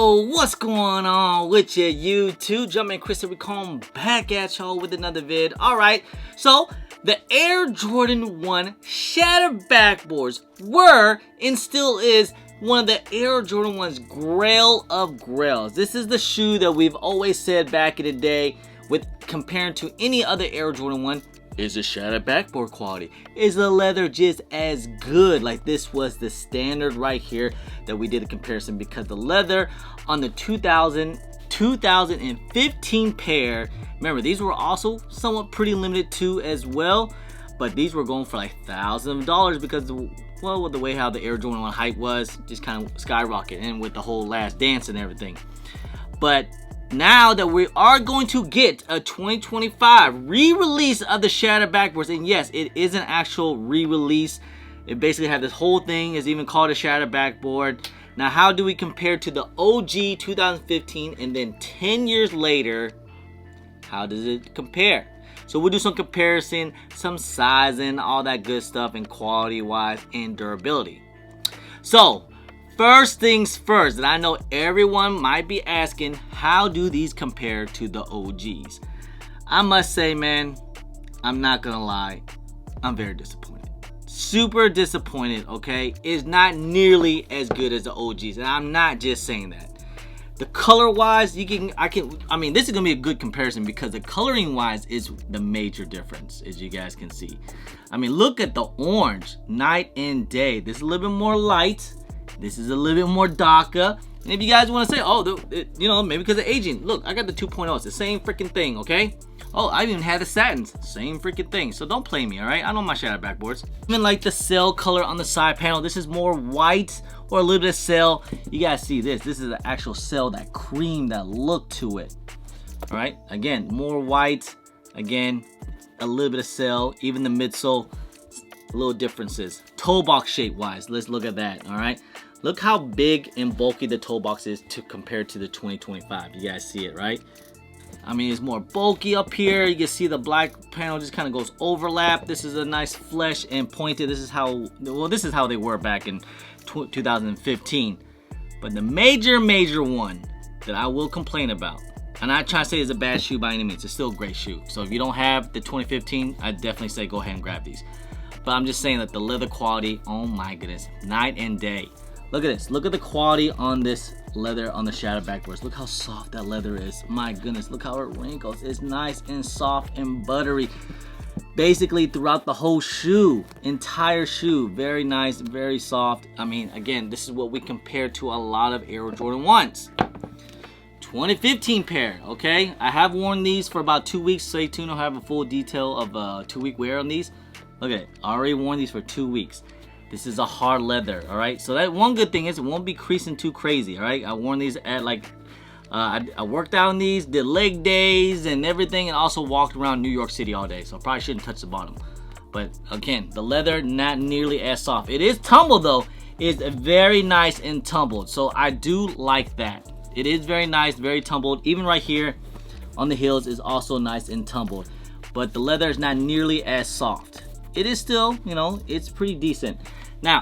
Oh, what's going on with you, YouTube? Jumpman Chris here, we come back at y'all with another vid. Alright, so the Air Jordan 1 Shattered Backboards were and still is one of the Air Jordan 1's grail of grails. This is the shoe that we've always said back in the day with comparing to any other Air Jordan 1. Is the shattered backboard quality? Is the leather just as good? Like, this was the standard right here that we did a comparison, because the leather on the 2015 pair, remember these were also somewhat pretty limited too as well, but these were going for like thousands of dollars because, well, with the way how the Air Jordan 1 hype was, just kind of skyrocketed, and with the whole Last Dance and everything. But now that we are going to get a 2025 re-release of the Shattered Backboards, and yes, it is an actual re-release. It basically had this whole thing is even called a Shattered Backboard. Now, how do we compare to the OG 2015 and then 10 years later? How does it compare? So we'll do some comparison, some sizing, all that good stuff, and quality-wise and durability. So first things first, and I know everyone might be asking, how do these compare to the OGs? I must say, man, I'm not gonna lie, I'm very disappointed. Super disappointed, okay? It's not nearly as good as the OGs, and I'm not just saying that. The color-wise, I mean, this is gonna be a good comparison because the coloring-wise is the major difference, as you guys can see. I mean, look at the orange, night and day. This is a little bit more light. This is a little bit more darker. And if you guys want to say, oh, you know, maybe because of aging. Look, I got the 2.0. It's the same freaking thing, okay? Oh, I even had the satins. Same freaking thing. So don't play me, all right? I know my shattered backboards. Even like the sail color on the side panel. This is more white or a little bit of sail. You guys see this. This is the actual sail, that cream, that look to it. All right? Again, more white. Again, a little bit of sail. Even the midsole, little differences. Toe box shape wise. Let's look at that, all right? Look how big and bulky the toe box is compared to the 2025. You guys see it, right? I mean, it's more bulky up here. You can see the black panel just kind of goes overlap. This is a nice flesh and pointed. This is how, well, this is how they were back in 2015. But the major one that I will complain about, and I'm not trying to say it's a bad shoe by any means. It's still a great shoe. So if you don't have the 2015, I definitely say go ahead and grab these. But I'm just saying that the leather quality, oh my goodness, night and day. Look at this. Look at the quality on this leather on the Shattered Backboards. Look how soft that leather is. My goodness, look how it wrinkles. It's nice and soft and buttery. Basically throughout the whole shoe, entire shoe. Very nice, very soft. I mean, again, this is what we compare to a lot of Air Jordan 1s. 2015 pair, okay? I have worn these for about 2 weeks. Stay tuned. I'll have a full detail of 2-week wear on these. Look at it. I already worn these for 2 weeks. This is a hard leather, all right? So that one good thing is it won't be creasing too crazy, all right? I worn these at like, I worked out in these, did leg days and everything, and also walked around New York City all day. So I probably shouldn't touch the bottom. But again, the leather, not nearly as soft. It is tumbled though. It's very nice and tumbled. So I do like that. It is very nice, very tumbled. Even right here on the heels is also nice and tumbled. But the leather is not nearly as soft. It is still, you know, it's pretty decent. Now,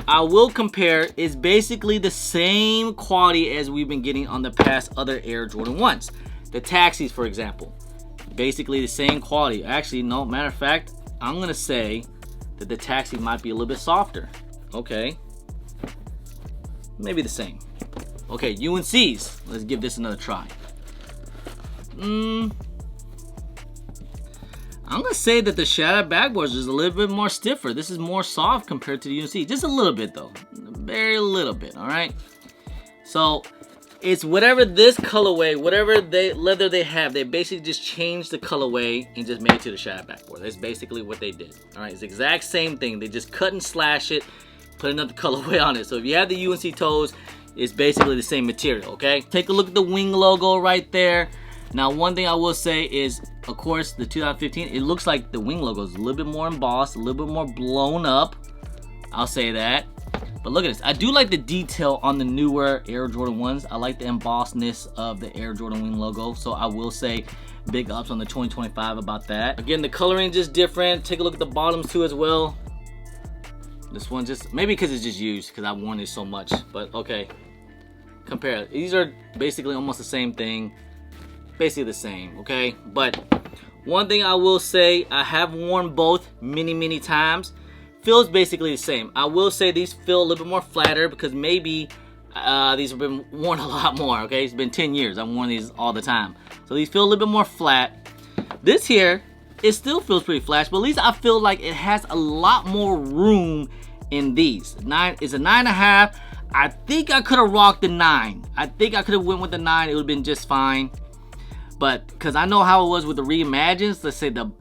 I will compare, it's basically the same quality as we've been getting on the past other Air Jordan 1s. The Taxis, for example, basically the same quality. Actually, no, matter of fact, I'm going to say that the Taxi might be a little bit softer. Okay. Maybe the same. Okay, UNC's. Let's give this another try. I'm going to say that the Shattered Backboards is a little bit more stiffer. This is more soft compared to the UNC. Just a little bit though. Very little bit, alright? So, it's whatever this colorway, whatever leather they have, they basically just changed the colorway and just made it to the Shattered Backboard. That's basically what they did. Alright, it's the exact same thing. They just cut and slash it, put another colorway on it. So if you have the UNC toes, it's basically the same material, okay? Take a look at the wing logo right there. Now, one thing I will say is, of course, the 2015, it looks like the wing logo is a little bit more embossed, a little bit more blown up. I'll say that. But look at this. I do like the detail on the newer Air Jordan 1s. I like the embossedness of the Air Jordan wing logo. So I will say big ups on the 2025 about that. Again, the coloring just different. Take a look at the bottoms too as well. This one just, maybe because it's just used, because I've worn it so much. But okay. compare. These are basically almost the same thing. Basically the same, okay? But one thing I will say, I have worn both many times. Feels basically the same. I will say these feel a little bit more flatter because maybe these have been worn a lot more, okay? It's been 10 years. I've worn these all the time. So these feel a little bit more flat. This here, it still feels pretty flash, but at least I feel like it has a lot more room in these. It's a 9.5. I think I could have rocked the 9. I think I could have went with the 9. It would have been just fine. But because I know how it was with the Reimagines, let's say the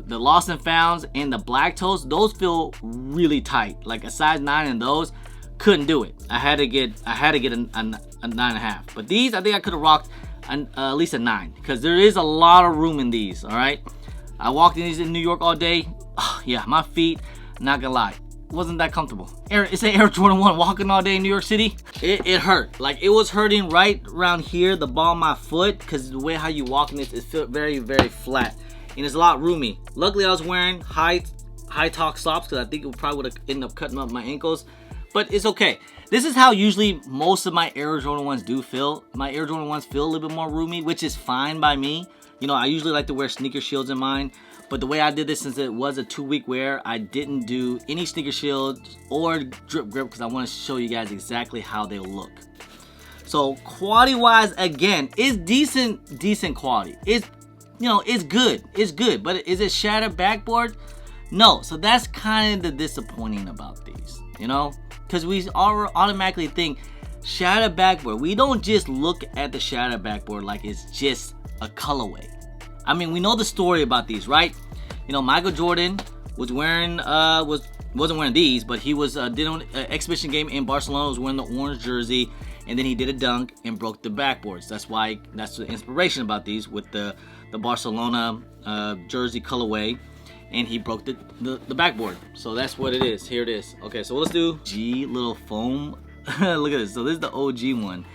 Lost and Founds and the Black Toes, those feel really tight. Like a size 9 in those, couldn't do it. I had to get a 9.5. But these, I think I could have rocked at least a 9 because there is a lot of room in these. All right, I walked in these in New York all day. Oh, yeah, my feet, not gonna lie, wasn't that comfortable. It's an Air Jordan 1 walking all day in New York City. It hurt. Like it was hurting right around here, the ball of my foot, because the way how you walk in this, it feels very flat and it's a lot roomy. Luckily I was wearing high top socks because I think it probably would have ended up cutting up my ankles, but it's okay. This is how usually most of my Air Jordan 1s do feel. My Air Jordan 1s feel a little bit more roomy, which is fine by me. You know, I usually like to wear sneaker shields in mine. But the way I did this, since it was a 2-week wear, I didn't do any sneaker shields or drip grip because I want to show you guys exactly how they look. So quality wise, again, it's decent quality. It's, you know, it's good. But is it shattered backboard? No. So that's kind of the disappointing about these, you know, because we automatically think shattered backboard. We don't just look at the shattered backboard like it's just a colorway. I mean, we know the story about these, right? You know, Michael Jordan was wearing, wasn't wearing these, but he was did an exhibition game in Barcelona, was wearing the orange jersey, and then he did a dunk and broke the backboards. That's the inspiration about these with the Barcelona jersey colorway, and he broke the backboard. So that's what it is. Here it is. Okay, so let's do G little foam. Look at this. So this is the OG one.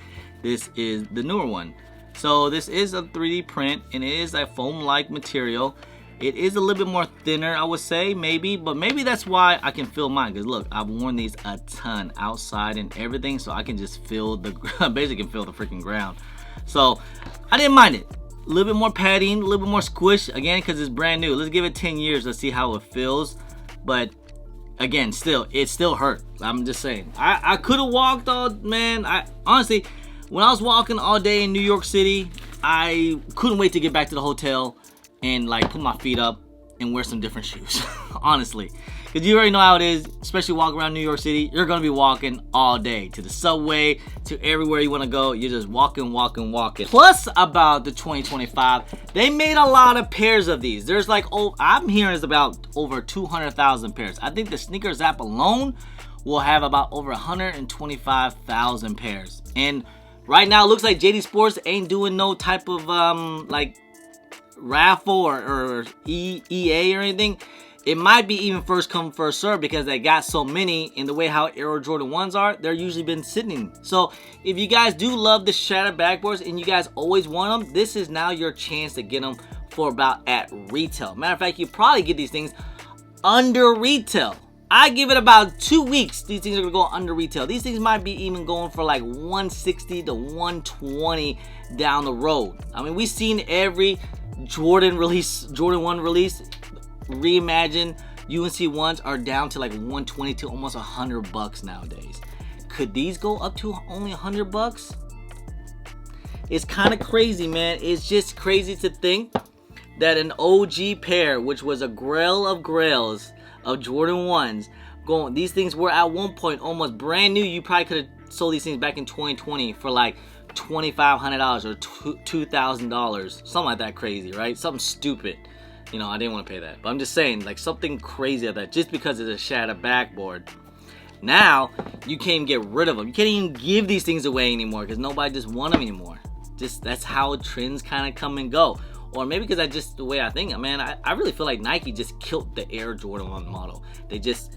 This is the newer one. So this is a 3D print and it is a foam-like material. It is a little bit more thinner, I would say, maybe, but maybe that's why I can feel mine. Because look, I've worn these a ton outside and everything, so I can just feel basically can feel the freaking ground. So I didn't mind it. A little bit more padding, a little bit more squish, again, because it's brand new. Let's give it 10 years. Let's see how it feels. But again, it still hurt. I'm just saying. I could have walked all, man. Honestly, when I was walking all day in New York City, I couldn't wait to get back to the hotel and like put my feet up and wear some different shoes. Honestly, because you already know how it is, especially walking around New York City. You're gonna be walking all day to the subway, to everywhere you want to go. You're just walking. Plus, about the 2025, they made a lot of pairs of these. There's like, I'm hearing it's about over 200,000 pairs. I think the sneakers app alone will have about over 125,000 pairs. And right now, it looks like JD Sports ain't doing no type of like raffle or EA or anything. It might be even first come first serve because they got so many. In the way how Air Jordan 1s are, they're usually been sitting. So if you guys do love the shattered backboards and you guys always want them, this is now your chance to get them for about at retail. Matter of fact, you probably get these things under retail. I give it about 2 weeks. These things are gonna go under retail. These things might be even going for like 160 to 120 down the road. I mean, we've seen every Jordan 1 release. Reimagine UNC ones are down to like 120 to almost $100 nowadays. Could these go up to only $100? It's kind of crazy, man. It's just crazy to think that an OG pair, which was a grail of grails of Jordan 1s, these things were at one point almost brand new. You probably could have sold these things back in 2020 for like $2,500 or $2,000, something like that crazy, right? Something stupid. You know, I didn't want to pay that, but I'm just saying, like, something crazy like that, just because it's a shattered backboard. Now you can't even get rid of them. You can't even give these things away anymore because nobody just want them anymore. Just that's how trends kind of come and go. Or maybe because that's just the way I think. Man, I really feel like Nike just killed the Air Jordan 1 model. They just,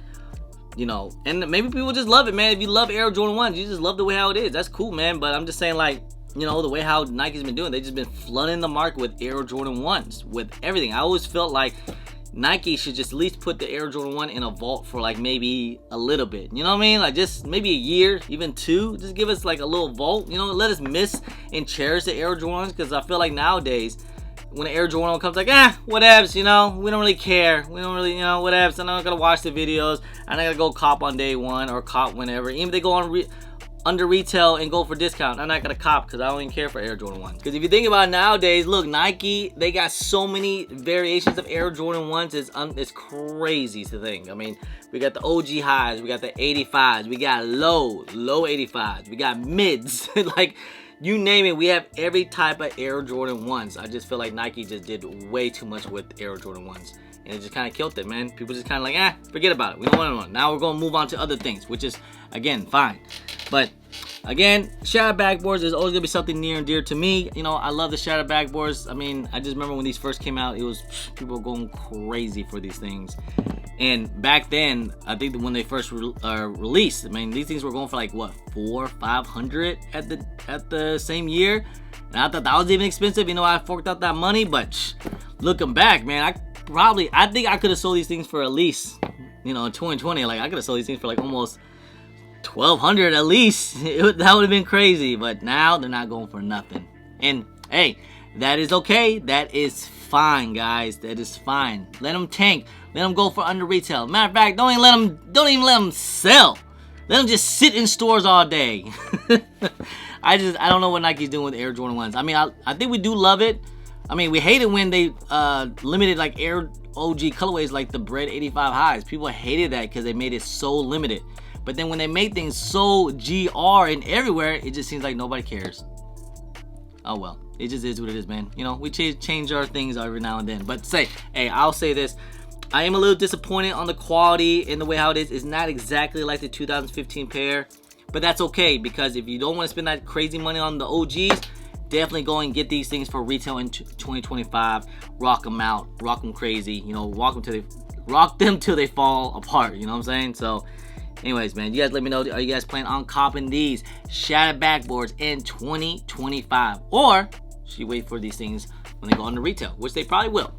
you know, and maybe people just love it, man. If you love Air Jordan 1s, you just love the way how it is. That's cool, man. But I'm just saying, like, you know, the way how Nike's been doing, they just been flooding the market with Air Jordan 1s, with everything. I always felt like Nike should just at least put the Air Jordan 1 in a vault for like maybe a little bit. You know what I mean? Like just maybe a year, even 2. Just give us like a little vault. You know, let us miss and cherish the Air Jordans, because I feel like nowadays when the Air Jordan 1 comes, like, whatevs, you know, we don't really care. We don't really, you know, whatevs. I'm not gonna watch the videos. I'm not gonna go cop on day 1 or cop whenever. Even if they go on under retail and go for discount, I'm not gonna cop because I don't even care for Air Jordan 1s. Because if you think about it nowadays, look, Nike, they got so many variations of Air Jordan 1s. It's crazy to think. I mean, we got the OG highs, we got the 85s, we got low 85s, we got mids, like you name it, we have every type of Air Jordan 1s. I just feel like Nike just did way too much with Air Jordan 1s. And it just kind of killed it, man. People just kind of like, forget about it. We don't want it. Now we're going to move on to other things, which is, again, fine. But, again, shattered backboards is always going to be something near and dear to me. You know, I love the shattered backboards. I mean, I just remember when these first came out, it was, people were going crazy for these things. And back then, I think that when they first released, I mean, these things were going for like, what, $400-500 at the same year? And I thought that was even expensive. You know, I forked out that money. But, looking back, man, I think I could have sold these things for at least, you know, in 2020, like I could have sold these things for like almost $1,200 at least. That would have been crazy. But now they're not going for nothing. And hey, that is okay. That is fine, guys. That is fine. Let them tank. Let them go for under retail. Matter of fact, don't even let them sell. Let them just sit in stores all day. I don't know what Nike's doing with Air Jordan 1s. I mean, I think we do love it. I mean, we hate it when they limited like Air OG colorways like the Bread 85 highs. People hated that because they made it so limited. But then when they make things so GR and everywhere, it just seems like nobody cares. Oh well, it just is what it is, man. You know, we change our things every now and then. But hey, I'll say this. I am a little disappointed on the quality and the way how it is. It's not exactly like the 2015 pair. But that's okay, because if you don't want to spend that crazy money on the OGs, definitely go and get these things for retail in 2025. Rock them out, rock them crazy. You know, rock them till they fall apart. You know what I'm saying? So, anyways, man, you guys let me know. Are you guys planning on copping these shattered backboards in 2025, or should you wait for these things when they go into retail, which they probably will?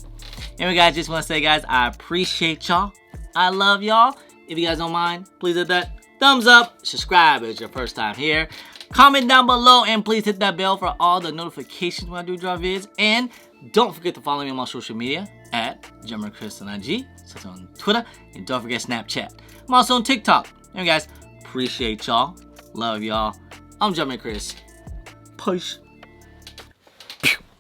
Anyway, guys, just want to say, guys, I appreciate y'all. I love y'all. If you guys don't mind, please hit that thumbs up. Subscribe if it's your first time here. Comment down below and please hit that bell for all the notifications when I do drop vids. And don't forget to follow me on my social media at Chris on IG. So on Twitter. And don't forget Snapchat. I'm also on TikTok. Anyway, guys, appreciate y'all. Love y'all. I'm Chris. Push.